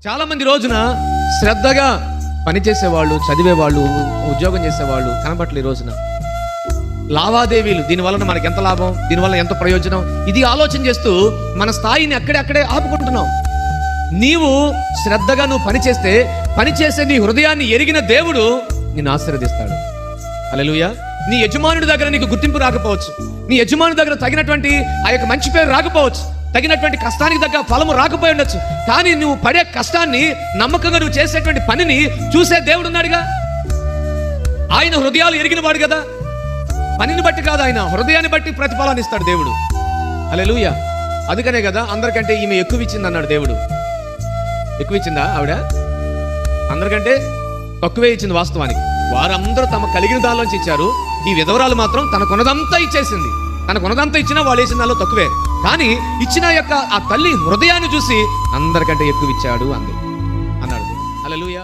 చాలామంది రోజున శ్రద్ధగా పనిచేసేవాళ్ళు, చదివేవాళ్ళు, ఉద్యోగం చేసేవాళ్ళు కనబట్లే ఈ రోజున. లావాదేవీలు, దీనివల్ల మనకి ఎంత లాభం, దీనివల్ల ఎంత ప్రయోజనం, ఇది ఆలోచన చేస్తూ మన స్థాయిని అక్కడే ఆపుకుంటున్నాం. నీవు శ్రద్ధగా నువ్వు పనిచేస్తే, పనిచేసే నీ హృదయాన్ని ఎరిగిన దేవుడు నిన్ను ఆశీర్వదిస్తాడు. హల్లెలూయా. నీ యజమానుడి దగ్గర నీకు గుర్తింపు రాకపోవచ్చు, నీ యజమాని దగ్గర తగినటువంటి ఆ యొక్క మంచి పేరు రాకపోవచ్చు, తగినటువంటి కష్టానికి తగ్గ ఫలము రాకపోయి ఉండొచ్చు. కానీ నువ్వు పడే కష్టాన్ని, నమ్మకంగా నువ్వు చేసేటువంటి పనిని చూసే దేవుడు ఉన్నాడుగా. ఆయన హృదయాలు ఎరిగిన వాడు కదా. పనిని బట్టి కాదు, ఆయన హృదయాన్ని బట్టి ప్రతిఫలాన్ని ఇస్తాడు దేవుడు. హల్లెలూయా. అందుకనే కదా అందరికంటే ఈమె ఎక్కువ ఇచ్చింది అన్నాడు దేవుడు. ఎక్కువ ఇచ్చిందా ఆవిడ? అందరికంటే తక్కువే ఇచ్చింది. వాస్తవానికి వారందరూ తమ కలిగిన దానిలోంచి ఇచ్చారు. ఈ విధవరాలు మాత్రం తనకున్నదంతా ఇచ్చేసింది. తనకున్నదంతా ఇచ్చినా వాళ్ళు వేసిన దానిలో తక్కువే. కానీ ఇచ్చిన యొక్క ఆ తల్లి హృదయాన్ని చూసి అందరికంటే ఎక్కువ ఇచ్చాడు అంది అన్నాడు. హల్లెలూయా.